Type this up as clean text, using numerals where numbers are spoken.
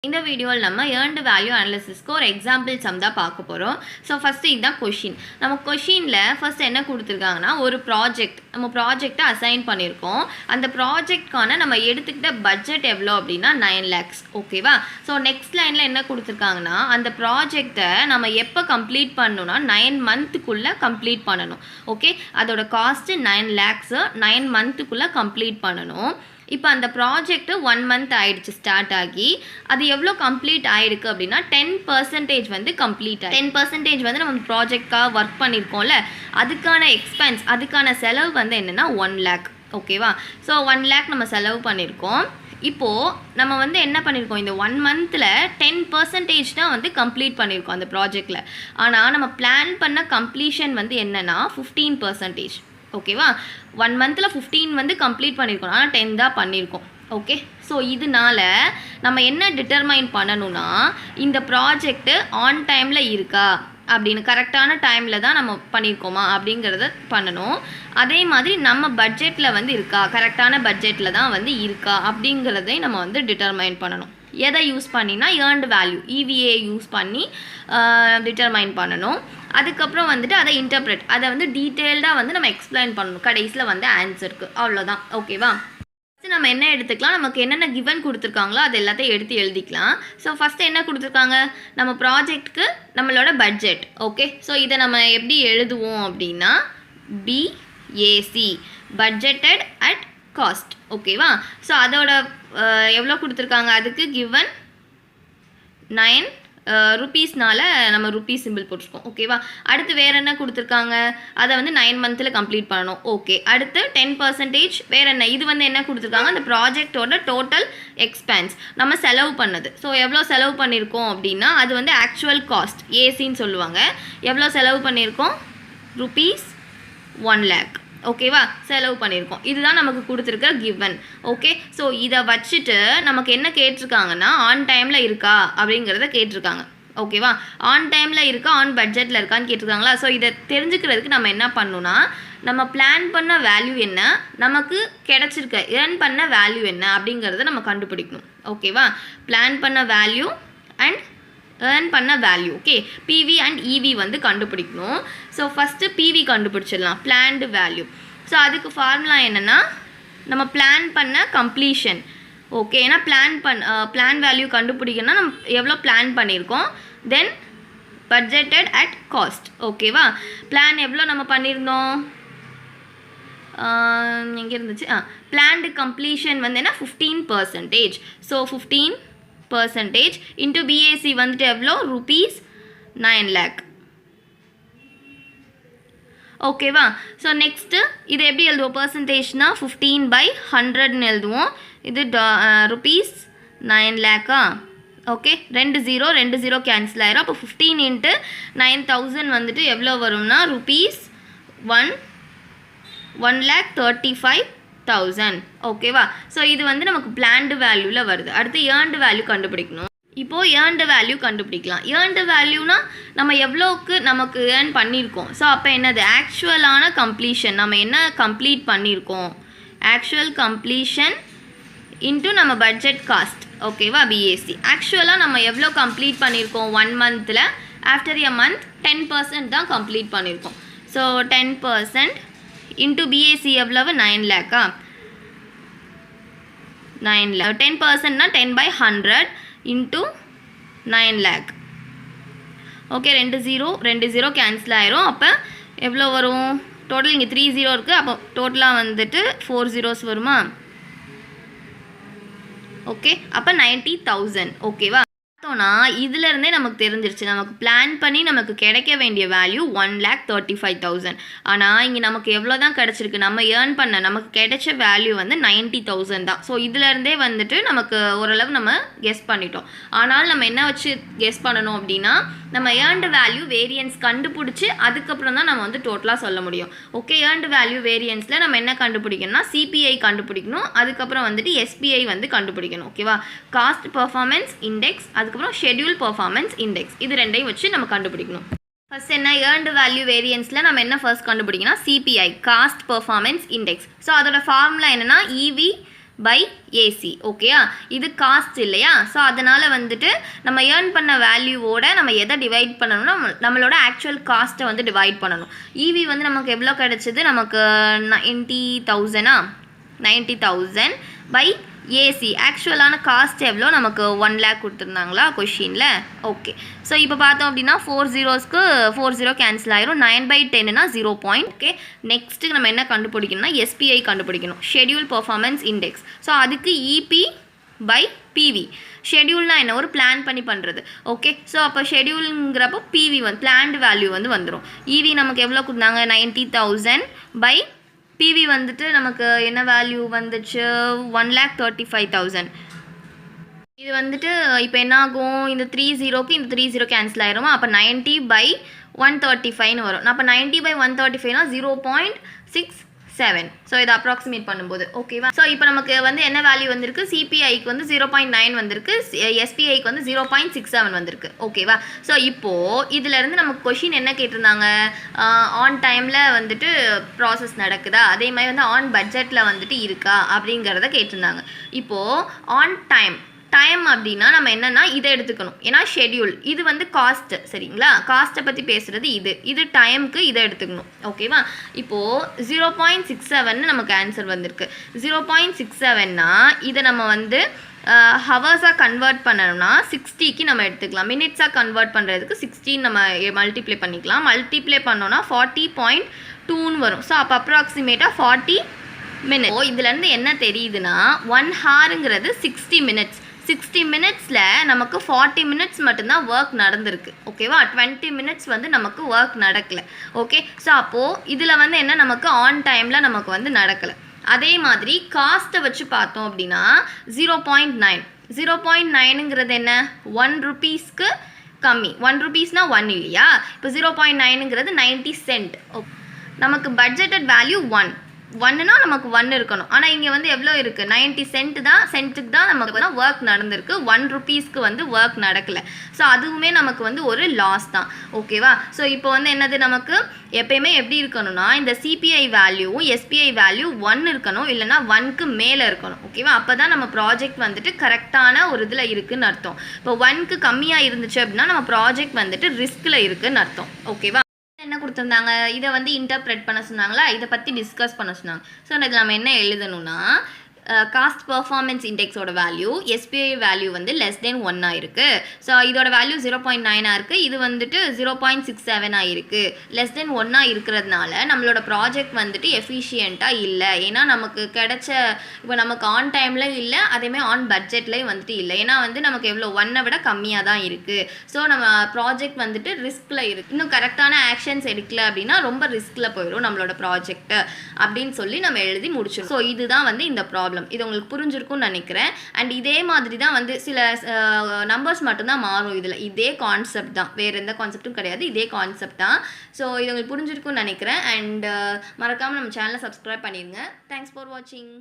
இந்த வீடியோவில் நம்ம ஏர்ன்டு வேல்யூ அனாலிசிஸ்க்கு ஒரு எக்ஸாம்பிள் சம் தான் பார்க்க போகிறோம். ஸோ ஃபஸ்ட்டு இதுதான் கொஷின். நம்ம கொஷினில் ஃபஸ்ட் என்ன கொடுத்துருக்காங்கன்னா ஒரு நம்ம ப்ராஜெக்டை அசைன் பண்ணியிருக்கோம். அந்த ப்ராஜெக்ட்கான நம்ம எடுத்துக்கிட்ட பட்ஜெட் எவ்வளோ அப்படின்னா 9 lakhs. ஓகேவா? ஸோ நெக்ஸ்ட் லைனில் என்ன கொடுத்துருக்காங்கன்னா அந்த ப்ராஜெக்டை நம்ம எப்போ கம்ப்ளீட் பண்ணணும்னா 9 monthக்குள்ளே கம்ப்ளீட் பண்ணணும். ஓகே, அதோட காஸ்ட்டு 9 lakhs 9 monthக்குள்ளே கம்ப்ளீட் பண்ணணும். இப்போ அந்த ப்ராஜெக்ட்டு 1 month ஆகிடுச்சு ஸ்டார்ட் ஆகி. அது எவ்வளோ கம்ப்ளீட் ஆகிருக்கு அப்படின்னா 10% வந்து கம்ப்ளீட் ஆகி 10% வந்து நம்ம ப்ராஜெக்டாக ஒர்க் பண்ணியிருக்கோம்ல, அதுக்கான எக்ஸ்பென்ஸ் அதுக்கான செலவு வந்து என்னென்னா 1 lakh. ஓகேவா? ஸோ 1 lakh நம்ம செலவு பண்ணியிருக்கோம். இப்போது நம்ம வந்து என்ன பண்ணியிருக்கோம், இந்த 1 monthல 10% தான் வந்து கம்ப்ளீட் பண்ணியிருக்கோம் அந்த ப்ராஜெக்டில். ஆனால் நம்ம பிளான் பண்ண கம்ப்ளீஷன் வந்து என்னென்னா 15%. ஓகேவா? 1 monthல 15 வந்து கம்ப்ளீட் பண்ணியிருக்கோம், ஆனால் 10 தான் பண்ணியிருக்கோம். ஓகே, ஸோ இதனால நம்ம என்ன டிட்டர்மைன் பண்ணணும்னா இந்த ப்ராஜெக்ட்டு ஆன் டைமில் இருக்கா அப்படின்னு, கரெக்டான டைமில் தான் நம்ம பண்ணியிருக்கோமா அப்படிங்கிறத பண்ணணும். அதே மாதிரி நம்ம பட்ஜெட்டில் வந்து இருக்கா, கரெக்டான பட்ஜெட்டில் தான் வந்து இருக்கா அப்படிங்கிறதையும் நம்ம வந்து டிட்டர்மைன் பண்ணணும். எதை யூஸ் பண்ணினா ஏர்ன்டு வேல்யூ EVA யூஸ் பண்ணி டிட்டர்மைன் பண்ணணும். அதுக்கப்புறம் வந்துட்டு அதை இன்டர்பிரட், அதை வந்து டீட்டெயில்டாக வந்து நம்ம எக்ஸ்பிளைன் பண்ணணும் கடைசியில் வந்து ஆன்சருக்கு. அவ்வளோதான். ஓகேவா? ஃபஸ்ட்டு நம்ம என்ன எடுத்துக்கலாம், நமக்கு என்னென்ன கிவன் கொடுத்துருக்காங்களோ அது எல்லாத்தையும் எடுத்து எழுதிக்கலாம். ஸோ ஃபஸ்ட்டு என்ன கொடுத்துருக்காங்க, நம்ம ப்ராஜெக்ட்டுக்கு நம்மளோட பட்ஜெட். ஓகே, ஸோ இதை நம்ம எப்படி எழுதுவோம் அப்படின்னா BAC, பட்ஜெட்டட் அட் காஸ்ட். ஓகேவா? ஸோ அதோட எவ்வளோ கொடுத்துருக்காங்க, அதுக்கு கிவன் 9 rupeesனால நம்ம ருபீஸ் சிம்பிள் போட்டிருக்கோம். ஓகேவா? அடுத்து வேறு என்ன கொடுத்துருக்காங்க, அதை வந்து 9 monthல கம்ப்ளீட் பண்ணணும். ஓகே, அடுத்து 10% வேறு என்ன, இது வந்து என்ன கொடுத்துருக்காங்க, அந்த ப்ராஜெக்டோட டோட்டல் எக்ஸ்பென்ஸ் நம்ம செலவு பண்ணது. ஸோ எவ்வளோ செலவு பண்ணியிருக்கோம் அப்படின்னா அது வந்து ஆக்சுவல் காஸ்ட் ஏசின்னு சொல்லுவாங்க. எவ்வளோ செலவு பண்ணியிருக்கோம், ₹1 lakh. ஓகேவா? செலவு பண்ணியிருக்கோம். இதுதான் நமக்கு கொடுத்துருக்க கிவன். ஓகே, ஸோ இதை வச்சுட்டு நமக்கு என்ன கேட்டிருக்காங்கன்னா ஆன் டைமில் இருக்கா அப்படிங்கிறத கேட்டிருக்காங்க. ஓகேவா? ஆன் டைமில் இருக்கா, ஆன் பட்ஜெட்டில் இருக்கான்னு கேட்டிருக்காங்களா. ஸோ இதை தெரிஞ்சுக்கிறதுக்கு நம்ம என்ன பண்ணணும்னா நம்ம பிளான் பண்ண வேல்யூ என்ன, நமக்கு கிடச்சிருக்க ஏர்ன் பண்ண வேல்யூ என்ன அப்படிங்கிறத நம்ம கண்டுபிடிக்கணும். ஓகேவா? பிளான் பண்ண வேல்யூ அண்ட் ஏர்ன் பண்ண value. Okay, PV and EV வந்து கண்டுபிடிக்கணும். ஸோ ஃபஸ்ட்டு PV கண்டுபிடிச்சிடலாம், பிளான்டு வேல்யூ. ஸோ அதுக்கு ஃபார்முலா என்னென்னா நம்ம பிளான் பண்ண கம்ப்ளீஷன். ஓகே, ஏன்னா பிளான் வேல்யூ கண்டுபிடிக்கணும்னா நம்ம எவ்வளோ பிளான் பண்ணியிருக்கோம், தென் பட்ஜெட்டட் அட் காஸ்ட். ஓகேவா? பிளான் எவ்வளோ நம்ம பண்ணியிருந்தோம், எங்கே இருந்துச்சு, பிளான்டு கம்ப்ளீஷன் வந்து என்ன 15%. ஸோ 15% into BAC வந்துட்டு எவ்வளோ, ₹9 lakh. ஓகேவா? ஸோ நெக்ஸ்ட்டு இது எப்படி எழுதுவோம், பர்சன்டேஜ்னா 15/100ன்னு எழுதுவோம். இது ₹9 lakh. ஓகே, 2 0 கேன்சல் ஆயிரும். அப்போ 15 into 9,000 வந்துட்டு எவ்வளோ வரும்னா ₹1,35,000. ஓகேவா? ஸோ இது வந்து நமக்கு பிளான்டு வேல்யூவில் வருது. அடுத்து ஏர்ன்டு வேல்யூ கண்டுபிடிக்கணும். இப்போது ஏர்ன்டு வேல்யூ கண்டுபிடிக்கலாம். ஏர்ன்டு வேல்யூனா நம்ம எவ்வளோக்கு நமக்கு ஏர்ன் பண்ணியிருக்கோம். ஸோ அப்போ என்னது, ஆக்சுவலான கம்ப்ளீஷன், நம்ம என்ன கம்ப்ளீட் பண்ணியிருக்கோம், ஆக்சுவல் கம்ப்ளீஷன் இன்ட்டு நம்ம பட்ஜெட் காஸ்ட். ஓகேவா? BAC ஆக்சுவலாக நம்ம எவ்வளோ கம்ப்ளீட் பண்ணியிருக்கோம் 1 monthல, ஆஃப்டர் எ மந்த் 10% தான் கம்ப்ளீட் பண்ணியிருக்கோம். ஸோ 10% இன்ட்டு BAC எவ்வளவு, 9 lakh. 9 lakh 10%னா 10/100 into 9 lakh. Okay, 2 0 cancel ஆயிரும். அப்போ எவ்வளோ வரும் டோட்டல், இங்கே 3 0 இருக்குது. அப்போ டோட்டலாக வந்துட்டு 4 zeros வருமா. ஓகே, அப்போ 90,000. ஓகேவா? பார்த்தோன்னா இதிலேருந்தே நமக்கு தெரிஞ்சிருச்சு நமக்கு பிளான் பண்ணி நமக்கு கிடைக்க வேண்டிய வேல்யூ 1,35,000. ஆனால் இங்கே நமக்கு எவ்வளோ தான் கிடச்சிருக்கு, நம்ம ஏர்ன் பண்ண நமக்கு கிடைச்ச வேல்யூ வந்து 90,000 தான். ஸோ இதிலேருந்தே வந்துட்டு நமக்கு ஓரளவு நம்ம கெஸ் பண்ணிட்டோம். ஆனால் நம்ம என்ன வச்சு கெஸ் பண்ணணும் அப்படின்னா நம்ம ஏர்ன்டு வேல்யூ வேரியன்ஸ் கண்டுபிடிச்சி அதுக்கப்புறம் தான் நம்ம வந்து டோட்டலாக சொல்ல முடியும். ஓகே, ஏர்ன்டு வேல்யூ வேரியன்ஸில் நம்ம என்ன கண்டுபிடிக்கணும்னா CPI கண்டுபிடிக்கணும், அதுக்கப்புறம் வந்துட்டு SPI வந்து கண்டுபிடிக்கணும். ஓகேவா? காஸ்ட் பெர்ஃபார்மன்ஸ் இண்டெக்ஸ், அதுக்கப்புறம் ஷெட்யூல் பெர்ஃபார்மன்ஸ் இண்டெக்ஸ், இது ரெண்டையும் வச்சு நம்ம கண்டுபிடிக்கணும். ஃபர்ஸ்ட் என்ன, ஏர்ன்டு வேல்யூ வேரியன்ஸில் நம்ம என்ன ஃபர்ஸ்ட் கண்டுபிடிக்கணும், CPI, cost performance index. So அதோட ஃபார்முலா என்னென்னா EV பை ஏசி. ஓகேயா, இது காஸ்ட் இல்லையா? ஸோ அதனால் வந்துட்டு நம்ம ஏர்ன் பண்ண வேல்யூவோட நம்ம எதை டிவைட் பண்ணணும்னா நம்மளோட ஆக்சுவல் காஸ்ட்டை வந்து டிவைட் பண்ணணும். ஈவி வந்து நமக்கு எவ்வளோ கிடச்சிது? நமக்கு 90,000 பை ஏசி. ஆக்சுவலான காஸ்ட் எவ்வளோ? நமக்கு 1 lakh கொடுத்துருந்தாங்களா கொஷினில்? ஓகே, ஸோ இப்போ பார்த்தோம் அப்படின்னா 4 zeros-க்கு 4 0 கேன்சல் ஆயிரும். 9/10னா 0. ஓகே, நெக்ஸ்ட்டு நம்ம என்ன கண்டுபிடிக்கணும்னா எஸ்பிஐ கண்டுபிடிக்கணும், ஷெட்யூல் பெர்ஃபார்மன்ஸ் இண்டெக்ஸ். ஸோ அதுக்கு இபி பை பிவி. ஷெட்யூல்னா என்ன? ஒரு பிளான் பண்ணி பண்ணுறது. ஓகே, ஸோ அப்போ ஷெட்யூலுங்கிறப்போ பிவி வந்து பிளான்டு வேல்யூ வந்து வந்துடும். இவி நமக்கு எவ்வளோ கொடுத்தாங்க? 90,000 பை பிவி வந்துட்டு நமக்கு என்ன வேல்யூ வந்துச்சு? 1,35,000. இது வந்துட்டு இப்போ என்ன ஆகும்? இந்த 3 0க்கு இந்த 3 0 கேன்சல் ஆயிருமா? அப்போ 90/135 வரும். அப்போ 90/135னா 0.67. ஸோ இதை அப்ராக்சிமேட் பண்ணும்போது ஓகேவா? ஸோ இப்போ நமக்கு வந்து என்ன வேல்யூ வந்திருக்கு? சிபிஐக்கு வந்து 0.9 வந்திருக்கு, எஸ்பிஐக்கு வந்து 0.67 வந்திருக்கு. ஓகேவா? ஸோ இப்போது இதிலேருந்து நமக்கு கொஷின் என்ன கேட்டிருந்தாங்க? ஆன் டைமில் வந்துட்டு ப்ராசஸ் நடக்குதா, அதே மாதிரி வந்து ஆன் பட்ஜெட்டில் வந்துட்டு இருக்கா அப்படிங்கிறத கேட்டிருந்தாங்க. இப்போது ஆன் டைம் அப்படின்னா நம்ம என்னென்னா இதை எடுத்துக்கணும், ஏன்னா ஷெட்யூல் இது வந்து காஸ்ட்டு. சரிங்களா, காஸ்ட்டை பற்றி பேசுகிறது இது டைமுக்கு இதை எடுத்துக்கணும். ஓகேவா? இப்போது 0.67 நமக்கு ஆன்சர் வந்திருக்கு. 0.67னா இதை நம்ம வந்து ஹவர்ஸாக கன்வெர்ட் பண்ணணும்னா 60க்கு நம்ம எடுத்துக்கலாம். மினிட்ஸாக கன்வெர்ட் பண்ணுறதுக்கு 16 நம்ம மல்டிப்ளை பண்ணிக்கலாம். மல்டிப்ளை பண்ணோன்னா 40.2ன்னு வரும். ஸோ அப்போ அப்ராக்சிமேட்டாக 40 minutes. இதுலேருந்து என்ன தெரியுதுன்னா 1 hourங்கிறது 60 minutes. 60 minutesல நமக்கு 40 minutes மட்டும்தான் ஒர்க் நடந்திருக்கு. ஓகேவா? 20 minutes வந்து நமக்கு ஒர்க் நடக்கலை. ஓகே, ஸோ அப்போது இதில் வந்து என்ன நமக்கு ஆன் டைமில் நமக்கு வந்து நடக்கலை. அதே மாதிரி காஸ்ட்டை வச்சு பார்த்தோம் அப்படின்னா 0.9. 0.9ங்கிறது என்ன? 1 rupeesக்கு கம்மி. 1 rupeesனா 1 இல்லையா? இப்போ 0.9ங்கிறது 90 cent. நமக்கு பட்ஜெட்டட் வேல்யூ 1னா நமக்கு 1 இருக்கணும். ஆனால் இங்கே வந்து எவ்வளோ இருக்குது? 90 cent தான். சென்ட்டுக்கு தான் நமக்கு வந்து ஒர்க் நடந்திருக்கு. 1 rupeesக்கு வந்து ஒர்க் நடக்கலை. ஸோ அதுவுமே நமக்கு வந்து ஒரு லாஸ் தான். ஓகேவா? ஸோ இப்போ வந்து என்னது நமக்கு எப்பயுமே எப்படி இருக்கணும்னா இந்த சிபிஐ வேல்யூவும் எஸ்பிஐ வேல்யூ 1 இருக்கணும், இல்லைனா 1க்கு மேலே இருக்கணும். ஓகேவா? அப்போ தான் நம்ம ப்ராஜெக்ட் வந்துட்டு கரெக்டான ஒரு இதில் இருக்குதுன்னு அர்த்தம். இப்போ 1க்கு கம்மியாக இருந்துச்சு அப்படின்னா நம்ம ப்ராஜெக்ட் வந்துட்டு ரிஸ்கில் இருக்குதுன்னு அர்த்தம். ஓகேவா? என்ன கொடுத்துருந்தாங்க? இதை வந்து இன்டர்பிரேட் பண்ண சொன்னாங்களா, இதை பற்றி டிஸ்கஸ் பண்ண சொன்னாங்க. ஸோ இதில் நம்ம என்ன எழுதணும்னா காஸ்ட் பர்ஃபார்மன்ஸ் இண்டெக்ஸோட வேல்யூ எஸ்பிஐ வேல்யூ வந்து <1 இருக்குது. ஸோ இதோட வேல்யூ 0.9 இருக்குது. இது வந்துட்டு 0.67 இருக்குது. <1 இருக்கிறதுனால நம்மளோட ப்ராஜெக்ட் வந்துட்டு எஃபிஷியண்ட்டாக இல்லை. ஏன்னா நமக்கு கிடைச்ச இப்போ நமக்கு ஆன் டைமில் இல்லை, அதேமாதிரி ஆன் பட்ஜெட்லேயும் வந்துட்டு இல்லை. ஏன்னா வந்து நமக்கு எவ்வளோ 1 விட கம்மியாக தான் இருக்குது. ஸோ நம்ம ப்ராஜெக்ட் வந்துட்டு ரிஸ்கில் இருக்குது. இன்னும் கரெக்டான ஆக்ஷன்ஸ் எடுக்கல அப்படின்னா ரொம்ப ரிஸ்கில் போயிடும் நம்மளோட ப்ராஜெக்ட் அப்படின்னு சொல்லி நம்ம எழுதி முடிச்சிடும். ஸோ இதுதான் வந்து இந்த ப்ராப்ளம். இது உங்களுக்கு புரிஞ்சிருக்கும்னு நினைக்கிறேன். அண்ட் இதே மாதிரி தான் வந்து சில நம்பர்ஸ் மட்டும்தான் மாறும். இதில் இதே கான்செப்ட் தான், வேறு எந்த கான்செப்டும் கிடையாது, இதே கான்செப்ட் தான். ஸோ இது உங்களுக்கு புரிஞ்சிருக்கும்னு நினைக்கிறேன். அண்ட் மறக்காமல் நம்ம சேனலை சப்ஸ்கிரைப் பண்ணிடுங்க. தேங்க்ஸ் ஃபார் வாட்சிங்.